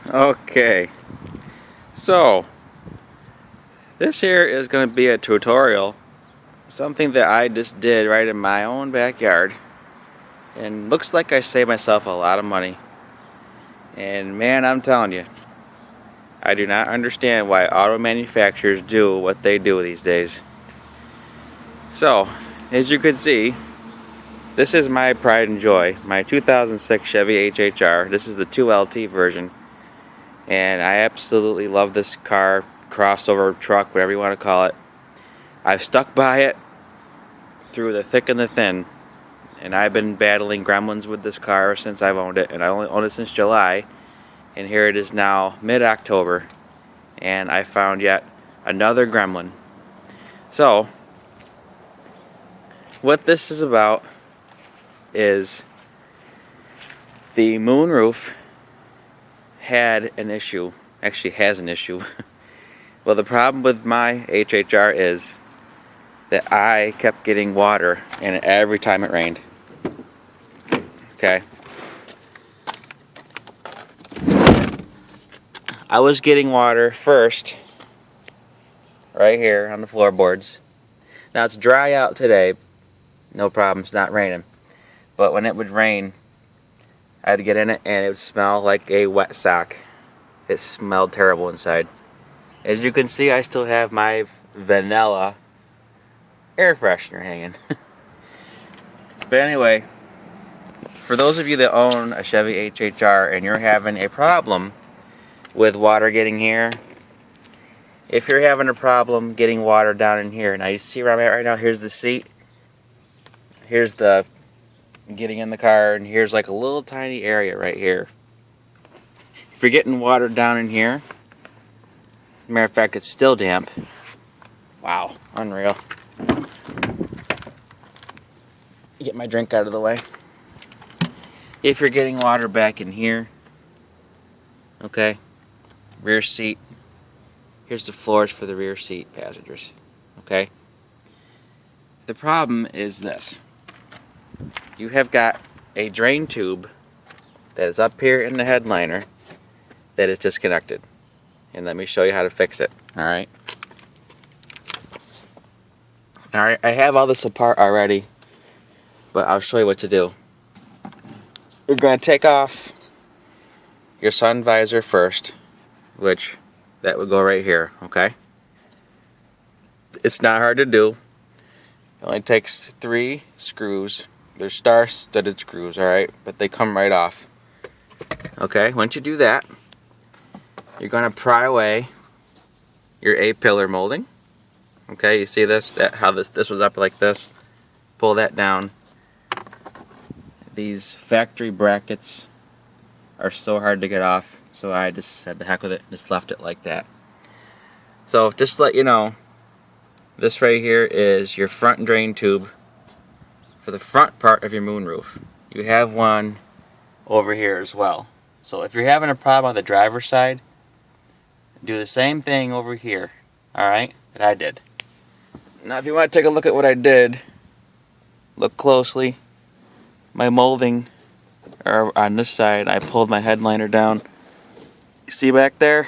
Okay, so this here is going to be a tutorial, something that I just did right in my own backyard, and looks like I saved myself a lot of money. And man, I'm telling you, I do not understand why auto manufacturers do what they do these days. So, as you can see, this is my pride and joy, my 2006 Chevy HHR. This is the 2LT version. And I absolutely love this car, crossover, truck, whatever you want to call it. I've stuck by it through the thick and the thin. And I've been battling gremlins with this car since I've owned it. And I only owned it since July. And here it is now, mid-October. And I found yet another gremlin. So, what this is about is the moonroof had an issue, actually has an issue. Well, the problem with my HHR is that I kept getting water in it every time it rained. Okay. I was getting water first right here on the floorboards. Now it's dry out today, no problem, it's not raining. But when it would rain, I'd get in it and it would smell like a wet sock. It smelled terrible inside. As you can see, I still have my vanilla air freshener hanging. But anyway, for those of you that own a Chevy HHR and you're having a problem with water getting here, if you're having a problem getting water down in here, now you see where I'm at right now, here's the seat, here's the getting in the car, and here's like a little tiny area right here. If you're getting water down in here, matter of fact, it's still damp. Wow, unreal. Get my drink out of the way. If you're getting water back in here, okay, rear seat, here's the floors for the rear seat passengers, okay? The problem is this. You have got a drain tube that is up here in the headliner that is disconnected. And let me show you how to fix it, alright? Alright, I have all this apart already, but I'll show you what to do. You're going to take off your sun visor first, which that would go right here, okay? It's not hard to do. It only takes 3 screws. They're star-studded screws, alright? But they come right off. Okay, once you do that, you're going to pry away your A-pillar molding. Okay, you see this? How this was up like this. Pull that down. These factory brackets are so hard to get off, so I just said the heck with it, just left it like that. So, just to let you know, this right here is your front drain tube for the front part of your moonroof. You have one over here as well. So if you're having a problem on the driver's side, do the same thing over here, alright, that I did. Now if you want to take a look at what I did, look closely. My molding are on this side. I pulled my headliner down. You see back there?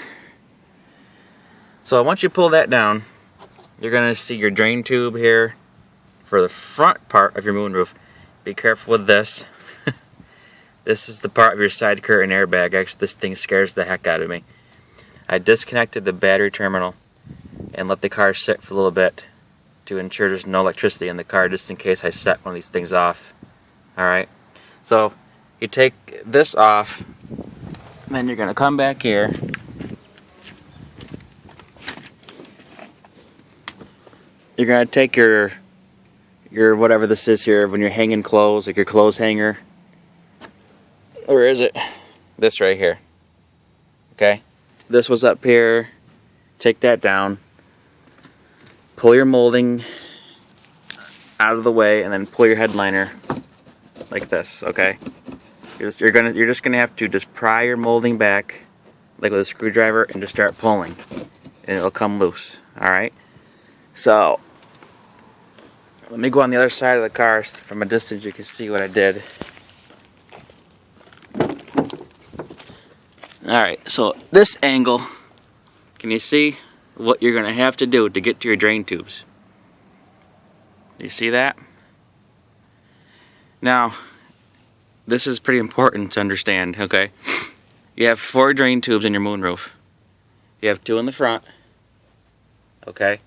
So once you pull that down, you're going to see your drain tube here for the front part of your moonroof. Be careful with this. This is the part of your side curtain airbag. Actually, this thing scares the heck out of me. I disconnected the battery terminal and let the car sit for a little bit to ensure there's no electricity in the car, just in case I set one of these things off. Alright, so you take this off, and then you're going to come back here. You're going to take your whatever this is here, when you're hanging clothes, like your clothes hanger. Where is it? This right here. Okay? This was up here. Take that down. Pull your molding out of the way, and then pull your headliner like this, okay? You're just gonna have to just pry your molding back like with a screwdriver and just start pulling, and it'll come loose. Alright? So let me go on the other side of the car so from a distance you can see what I did. Alright, so this angle, can you see what you're going to have to do to get to your drain tubes? Do you see that? Now, this is pretty important to understand, okay? You have 4 drain tubes in your moonroof. You have 2 in the front, okay?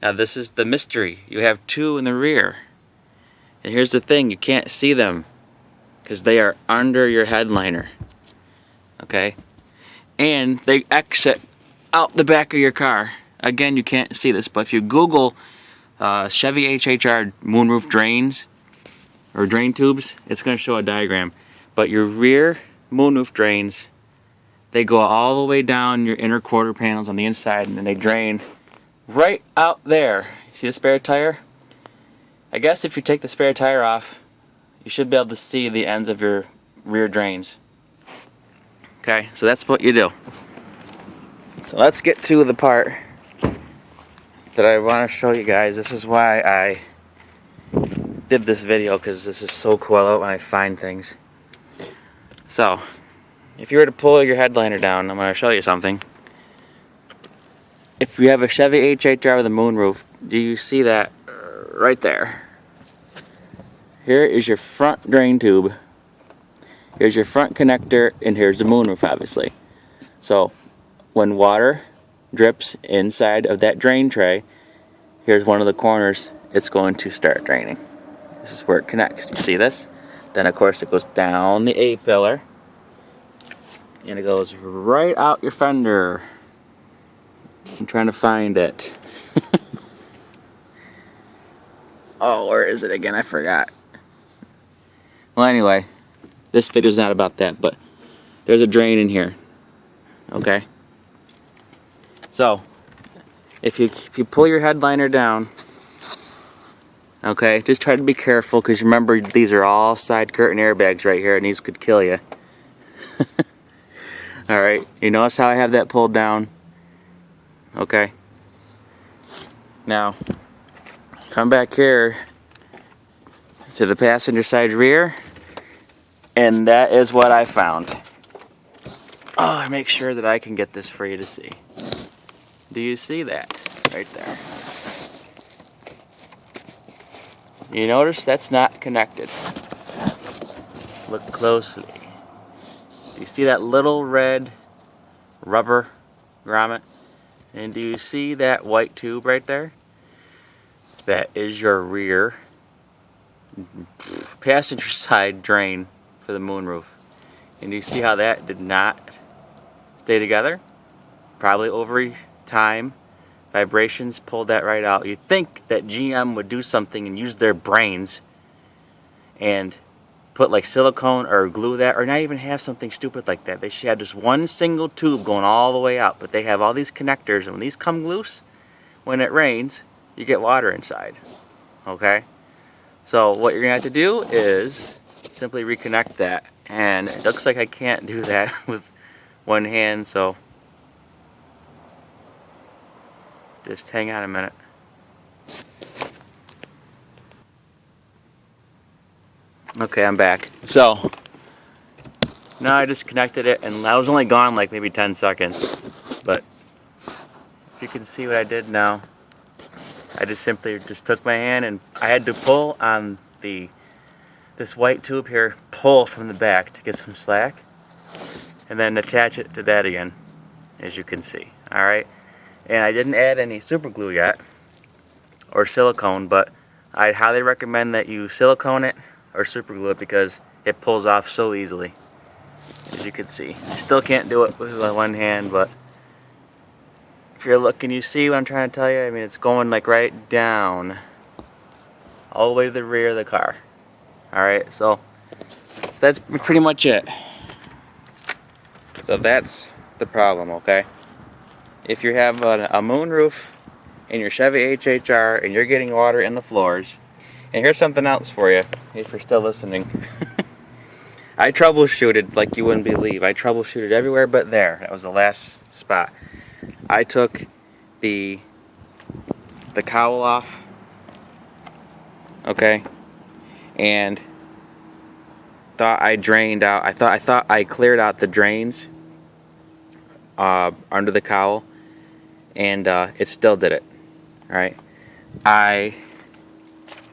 Now this is the mystery. You have 2 in the rear. And here's the thing, you can't see them because they are under your headliner, okay? And they exit out the back of your car. Again, you can't see this, but if you Google Chevy HHR moonroof drains or drain tubes, it's going to show a diagram. But your rear moonroof drains, they go all the way down your inner quarter panels on the inside, and then they drain right out there. See the spare tire? I guess if you take the spare tire off, you should be able to see the ends of your rear drains. Okay, so that's what you do. So let's get to the part that I want to show you guys. This is why I did this video, because this is so cool. I love when I find things. So, if you were to pull your headliner down, I'm going to show you something. If you have a Chevy HHR with a moonroof, do you see that right there? Here is your front drain tube. Here's your front connector, and here's the moonroof, obviously. So, when water drips inside of that drain tray, here's one of the corners, it's going to start draining. This is where it connects. You see this? Then, of course, it goes down the A-pillar, and it goes right out your fender. I'm trying to find it. Oh, where is it again? I forgot. Well, anyway, this video's not about that, but there's a drain in here. Okay? So, if you pull your headliner down, okay, just try to be careful, because remember, these are all side curtain airbags right here, and these could kill you. Alright, you notice how I have that pulled down? Okay. Now, come back here to the passenger side rear, and that is what I found. Oh, I make sure that I can get this for you to see. Do you see that right there? You notice that's not connected. Look closely. Do you see that little red rubber grommet? And do you see that white tube right there? That is your rear passenger side drain for the moonroof. And do you see how that did not stay together? Probably over time, vibrations pulled that right out. You'd think that GM would do something and use their brains and put like silicone or glue that, or not even have something stupid like that. They should have just one single tube going all the way out, but they have all these connectors, and when these come loose, when it rains, you get water inside. Okay? So what you're going to have to do is simply reconnect that, and it looks like I can't do that with one hand, so just hang on a minute. Okay, I'm back. So, now I just connected it, and I was only gone like maybe 10 seconds. But, if you can see what I did now, I just simply took my hand, and I had to pull on this white tube here, pull from the back to get some slack, and then attach it to that again, as you can see. Alright? And I didn't add any super glue yet, or silicone, but I'd highly recommend that you silicone it or super glue it, because it pulls off so easily, as you can see. I still can't do it with one hand, but if you're looking, you see what I'm trying to tell you? I mean, it's going like right down all the way to the rear of the car. Alright, so that's pretty much it. So that's the problem, okay? If you have a moonroof in your Chevy HHR and you're getting water in the floors, and here's something else for you, if you're still listening. I troubleshooted like you wouldn't believe. I troubleshooted everywhere but there. That was the last spot. I took the cowl off, okay, and thought I drained out. I thought I cleared out the drains under the cowl, and it still did it. Alright, I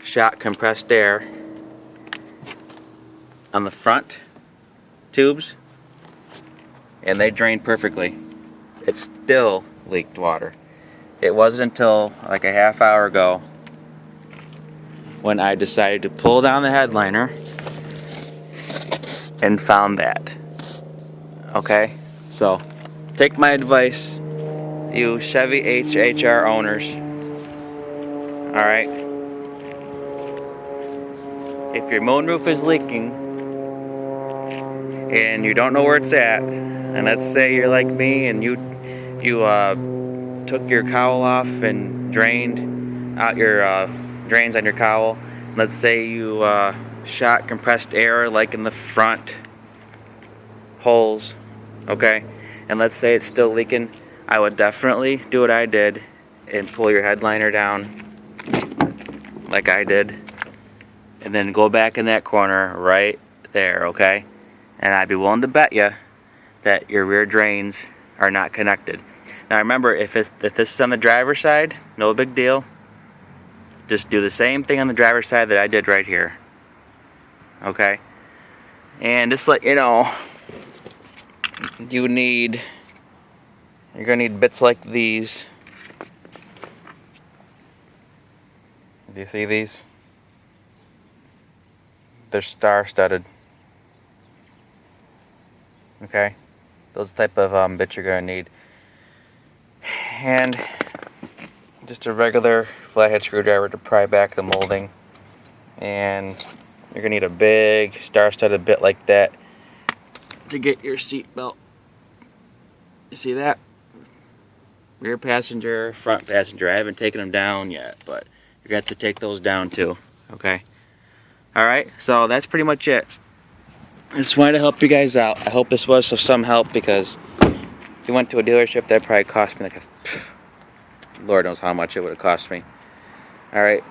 shot compressed air on the front tubes, and they drained perfectly. It still leaked water. It wasn't until like a half hour ago when I decided to pull down the headliner and found that. Okay, so take my advice, you Chevy HHR owners. Alright, if your moonroof is leaking and you don't know where it's at, and let's say you're like me and you took your cowl off and drained out your drains on your cowl. Let's say you shot compressed air like in the front holes, okay? And let's say it's still leaking. I would definitely do what I did and pull your headliner down like I did, and then go back in that corner right there, okay? And I'd be willing to bet you that your rear drains are not connected. Now remember, if this is on the driver's side, no big deal. Just do the same thing on the driver's side that I did right here. Okay? And just let you know, you're gonna need bits like these. Do you see these? They're star-studded. Okay? Those type of bits you're gonna need. And just a regular flathead screwdriver to pry back the molding. And you're gonna need a big star-studded bit like that to get your seat belt. You see that? Rear passenger, front passenger. I haven't taken them down yet, but you're gonna have to take those down too. Okay? Alright, so that's pretty much it. I just wanted to help you guys out. I hope this was of some help, because if you went to a dealership, that probably cost me like Lord knows how much it would have cost me. Alright,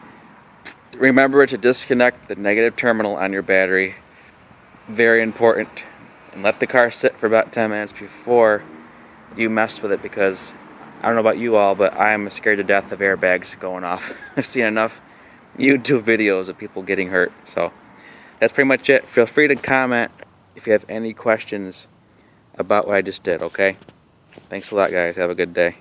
remember to disconnect the negative terminal on your battery. Very important. And let the car sit for about 10 minutes before you mess with it, because I don't know about you all, but I'm scared to death of airbags going off. I've seen enough YouTube videos of people getting hurt. So that's pretty much it. Feel free to comment if you have any questions about what I just did, okay? Thanks a lot, guys. Have a good day.